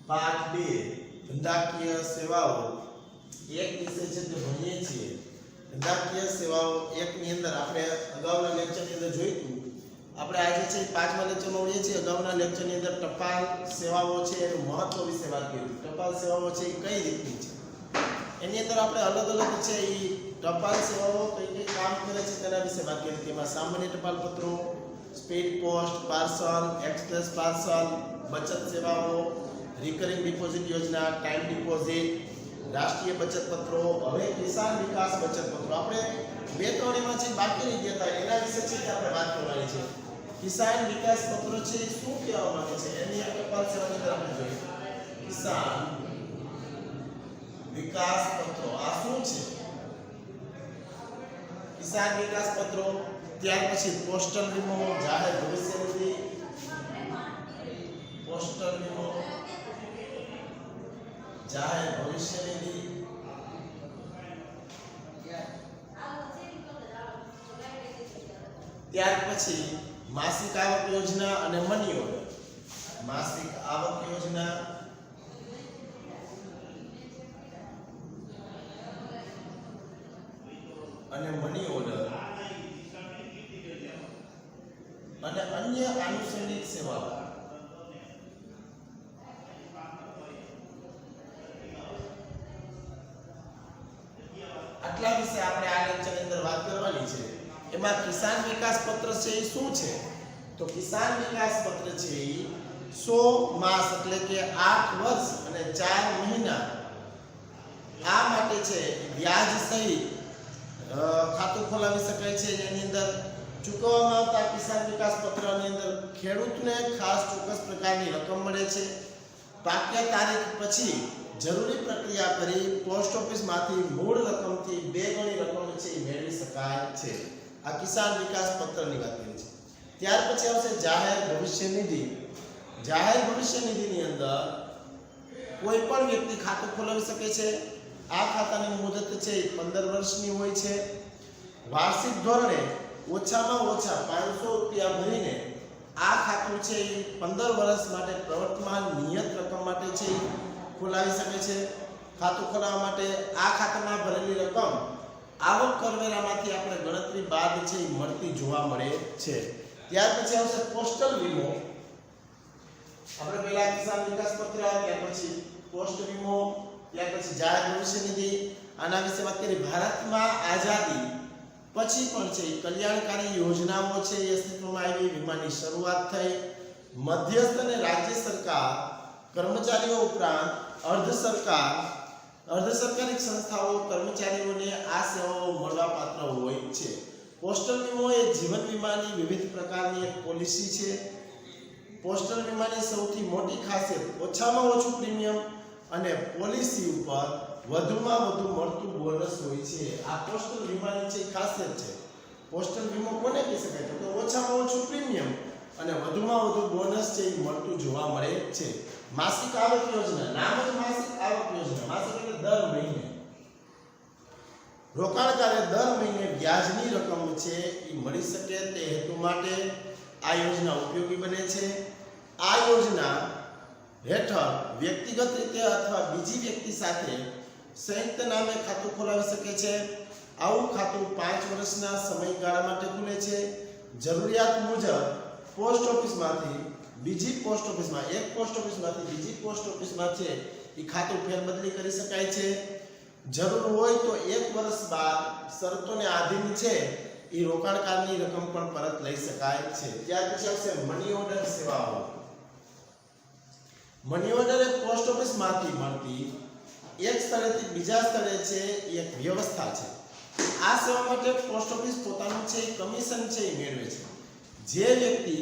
પાઠ 2 ધંધાકીય સેવાઓ એક વિષય છે તે ભણીએ છીએ। ધંધાકીય સેવાઓ એક ની અંદર આપણે અગાઉના લેક્ચરની અંદર જોઈતું। આપણે આજે છે પાંચમા લેક્ચરમાં મળીએ છીએ। અગાઉના લેક્ચરની અંદર ટપાલ સેવાઓ છે એનું મહત્વ વિશે વાત કરી। ટપાલ સેવાઓ છે એ કઈ રીતની છે એની અંદર આપણે અલગ અલગ છે એ ટપાલ સેવાઓ કઈ કઈ કામ કરે છે તેના વિશે વાત કરી। તેમાં સામાન્ય ટપાલ પત્રો, speed post, parcel, express parcel, બચત સેવાઓ, રિકરિંગ ડિપોઝિટ યોજના, ટાઈમ ડિપોઝિટ, રાષ્ટ્રીય બચત પત્રો, હવે કિસાન વિકાસ બચત પત્રો। આપણે બે ત્રણમાં છે બાકી રહી ગયા હતા એના વિશે છે કે આપણે વાત કરવાની છે। કિસાન વિકાસ પત્રો છે એ શું કહેવા માંગે છે એની એક ટપાલ સેવાની અંદર આપણે જોઈએ। કિસાન વિકાસ પત્રો આ શું છે? કિસાન વિકાસ પત્રો। ત્યાર પછી પોસ્ટલ વીમો, જાહેર ભવિષ્ય નિધિ, પોસ્ટલ વીમો, જાહેર ભવિષ્ય નિધિ, ત્યાર પછી માસિક આવક યોજના અને મની ઓર્ડર। માસિક આવક યોજના અને મની ઓર્ડર અને અન્ય આનુષંગિક સેવાઓ। આટલા વિશે આપણે આ લેક્ચરની અંદર વાત કરવાની છે। એમાં કિસાન વિકાસ પત્ર છે એ શું છે? તો કિસાન વિકાસ પત્ર છે એ 100 માસ એટલે કે 8 વર્ષ અને 4 મહિના આ માટે છે વ્યાજ સહિત ખાતું ખોલાવી શકાય છે। જેની અંદર ચૂકવવામાં આવતા કિસાન વિકાસ પત્રની અંદર ખેડૂતને ખાસ ચોક્કસ પ્રકારની રકમ મળે છે। પાક્યા તારીખ પછી જરૂરી પ્રક્રિયા કરી પોસ્ટ ઓફિસમાંથી મૂળ રકમથી 2 ગણી રકમ છે એ મેળવી શકાય છે। આ કિસાન વિકાસ પત્રની વાત કરી છે। ત્યાર પછી આવશે જાહેર ભવિષ્ય નિધિ। જાહેર ભવિષ્ય નિધિની અંદર કોઈ પણ વ્યક્તિ ખાતું ખોલાવી શકે છે। આ ખાતાની મુદત છે 15 વર્ષની હોય છે। વાર્ષિક ધોરણે ઓછામાં ઓછા 500 રૂપિયા ભરીને આ ખાતું છે એ 15 વર્ષ માટે પ્રવર્તમાન નિયત રકમ માટે છે ખોલાવી શકે છે। ખાતું ખોલાવવા માટે આ ખાતામાં ભરેલી રકમ આવક કરવેરામાંથી આપણે ગણતરી બાદ છે એ મળતી જોવા મળે છે। ત્યાર પછી આવશે પોસ્ટલ વીમો। આપણે પહેલા કિસાન વિકાસ પત્ર, ત્યાર પછી પોસ્ટ વીમો, ત્યાર પછી જાહેર ભવિષ્ય નિધિ આના વિશે વાત કરી। ભારતમાં આઝાદી પછી પણ છે કલ્યાણકારી યોજનાઓ છે એ અસ્તિત્વમાં આવી। વીમાની શરૂઆત થઈ। મધ્યસ્થ અને રાજ્ય સરકાર કર્મચારીઓ ઉપરાંત અર્ધ સરકારી સંસ્થાઓ કર્મચારીઓને આ સેવાઓ મળવાપાત્ર હોય છે। પોસ્ટલ વીમો એ જીવન વીમાની વિવિધ પ્રકારની એક પોલિસી છે। પોસ્ટલ વીમાની સૌથી મોટી ખાસિયત ઓછામાં ઓછું પ્રીમિયમ અને પોલિસી ઉપર વધુમાં વધુ મળતું બોનસ હોય છે। આ પોસ્ટલ વીમાની છે ખાસિયત છે। પોસ્ટલ વીમો કોને કહી શકાય? તો ઓછામાં ઓછું પ્રીમિયમ અને વધુમાં વધુ બોનસ છે એ મળતું જોવા મળે છે। માસિક આવક યોજના, નામ જ માસિક આવક યોજના। માસિક એટલે દર મહિને રોકાણકારે દર મહિને વ્યાજની રકમ છે એ મળી શકે તે હેતુ માટે આ યોજના ઉપયોગી બને છે। આ યોજના હેઠળ વ્યક્તિગત રીતે અથવા બીજી વ્યક્તિ સાથે સંયુક્ત નામે ખાતું ખોલાવી શકે છે। આવું ખાતું 5 વર્ષના સમયગાળા માટે ખુલે છે। જરૂરિયાત મુજબ પોસ્ટ ઓફિસમાંથી બીજી પોસ્ટ ઓફિસમાં, એક પોસ્ટ ઓફિસમાંથી બીજી પોસ્ટ ઓફિસમાં છે એ ખાતું ફેરબદલી કરી શકાય છે। જરૂર હોય તો 1 વર્ષ બાદ શરતોને આધીન છે એ રોકાણકારની રકમ પણ પરત લઈ શકાય છે। ત્યાર પછી આવશે મની ઓર્ડર સેવાઓ। મની ઓર્ડર એ પોસ્ટ ઓફિસમાંથી મળતી એક સ્થળેથી બીજા સ્થળે છે એક વ્યવસ્થા છે। આ સેવા માટે પોસ્ટ ઓફિસ પોતાનું છે કમિશન છે એ મેળવે છે। જે વ્યક્તિ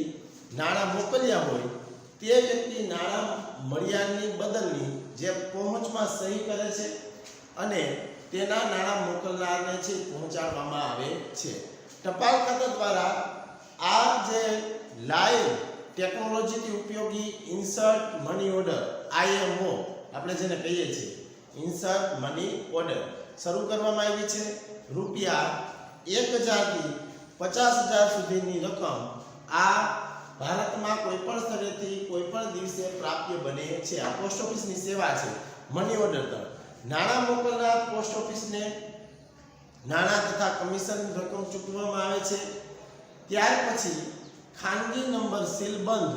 નાણાં મોકલ્યા હોય તે વ્યક્તિ નાણાં મળ્યાની બદલની જે પહોંચમાં સહી કરે છે અને તેના નાણાં મોકલનારને છે પહોંચાડવામાં આવે છે। ટપાલ ખાતા દ્વારા આ જે લાઈવ ટેકનોલોજીથી ઉપયોગી ઇન્સર્ટ મની ઓર્ડર IMO આપણે જેને કહીએ છીએ ઇન્સર્ટ મની ઓર્ડર શરૂ કરવામાં આવી છે। રૂપિયા 1000 થી 50,000 સુધીની રકમ આ ભારતમાં કોઈ પણ સ્થળેથી કોઈ પણ દિવસે પ્રાપ્ય બને છે. આ પોસ્ટ ઓફિસની સેવા છે. મની ઓર્ડર તરફ નાણાં મોકલનાર પોસ્ટ ઓફિસને નાણાં તથા કમિશન રકમ ચૂકવવામાં આવે છે. ત્યાર પછી ખાનગી નંબર સીલબંધ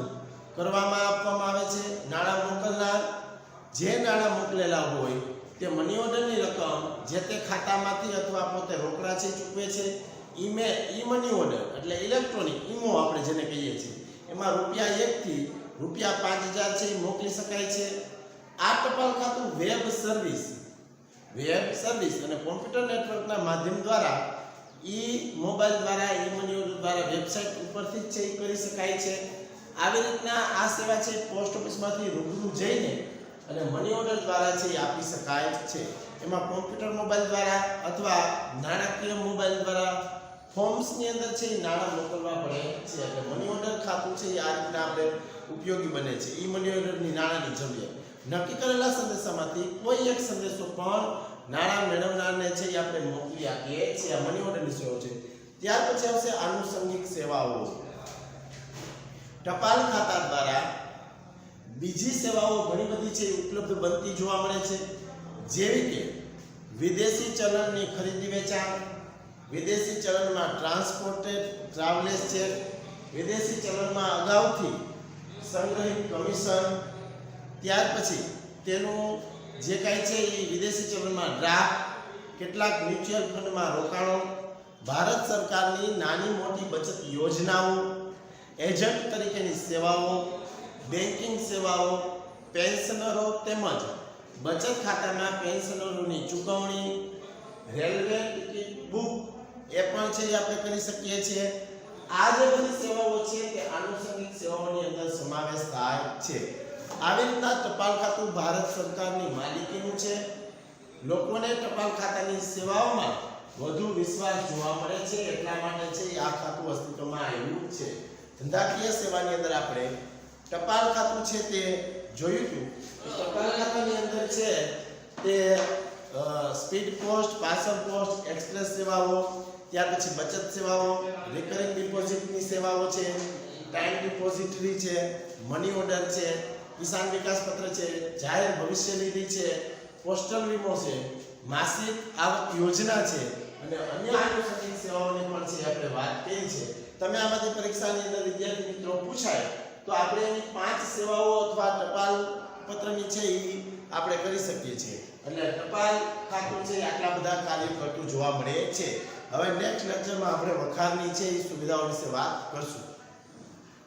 કરવામાં આપવામાં આવે છે. નાણાં મોકલનાર જે નાણાં મોકલેલા હોય તે મની ઓર્ડરની રકમ જે તે ખાતામાંથી અથવા પોતે રોકડાથી ચૂકવે છે. ઈ મની ઓર્ડર એટલે ઇલેક્ટ્રોનિક ઈમો આપણે જેને કહીએ છીએ, એમાં ₹1 થી ₹5000 છે મોકલી શકાય છે. આ ટપાલ ખાતું વેબ સર્વિસ અને કોમ્પ્યુટર નેટવર્કના માધ્યમ દ્વારા મોબાઈલ દ્વારા મની ઓર્ડર દ્વારા વેબસાઇટ ઉપરથી જ છે કરી શકાય છે. આવી રીતના આ સેવા છે પોસ્ટ ઓફિસમાંથી રૂબરૂ જઈને અને મની ઓર્ડર દ્વારા છે આપી શકાય છે. એમાં કોમ્પ્યુટર મોબાઈલ દ્વારા અથવા નાણાકીય મોબાઈલ દ્વારા ફોર્મ્સની અંદર છે નાણાં મોકલવા પડે છે. એટલે મની ઓર્ડર ખાતું છે આ રીતના આપણે ઉપયોગી બને છે. મની ઓર્ડરની નાણાંની જરૂરિયાત નક્કી કરેલા સંદેશામાંથી કોઈ એક સંદેશો પણ નાણાં મેળવનારને છે એ આપણે મોકલી આપીએ છીએ. આ મની ઓર્ડરની સેવા છે. ત્યાર પછી આવશે આનુષંગિક સેવાઓ. ટપાલ ખાતા દ્વારા બીજી સેવાઓ ઘણી બધી છે ઉપલબ્ધ બનતી જોવા મળે છે. જેવી કે વિદેશી ચલણની ખરીદી વેચાણ, વિદેશી ચલણમાં ટ્રાન્સપોર્ટેડ ટ્રાવેલર્સ ચેક, વિદેશી ચલણમાં અગાઉથી સંગ્રહિત કમિશન, ત્યાર પછી તેનું જે કાંઈ છે એ વિદેશી ચલણમાં ડ્રાફ્ટ, કેટલાક મ્યુચ્યુઅલ ફંડમાં રોકાણો, ભારત સરકારની નાની મોટી બચત યોજનાઓ, એજન્ટ તરીકેની સેવાઓ, બેન્કિંગ સેવાઓ, પેન્શનરો તેમજ બચત ખાતામાં પેન્શનરોની ચૂકવણી, રેલવે ટિકિટ બુક એ પણ છે એ આપણે કરી શકીએ છીએ. આ જે બધી સેવાઓ છે તે આનુષંગિક સેવાઓની અંદર સમાવેશ થાય છે. આવી રીતના ટપાલ ખાતું ભારત સરકારની માલિકીનું છે. લોકોને ટપાલ ખાતાની સેવાઓમાં વધુ વિશ્વાસ જોવા મળે છે, એટલા માટે છે આ ખાતું અસ્તિત્વમાં આવ્યું છે. ધંધાકીય સેવાની અંદર આપણે ટપાલ ખાતું છે તે જોયું હતું. ટપાલ ખાતાની અંદર છે તે speed post, parcel post, express સેવાઓ, ત્યાર પછી બચત સેવાઓ, રિકરિંગ ડિપોઝિટની સેવાઓ છે, ટાઈમ ડિપોઝિટરી છે, મની ઓર્ડર છે, કિસાન વિકાસ પત્ર છે, જાહેર ભવિષ્ય નિધિ છે, પોસ્ટલ વીમો છે, માસિક આવક યોજના છે અને અન્ય આનુષંગિક સેવાઓની પણ છે આપણે વાત કરી છે. તમે આમાંથી પરીક્ષાની અંદર વિદ્યાર્થી મિત્રો પૂછાય તો આપણે એની 5 સેવાઓ અથવા ટપાલ પત્રની છે એ આપણે કરી શકીએ છીએ. એટલે ટપાલ ખાતું છે આટલા બધા કાર્ય કરતું જોવા મળે છે. હવે નેક્સ્ટ લેક્ચરમાં આપણે વખારની છે એ સુવિધાઓ વિશે વાત કરશું.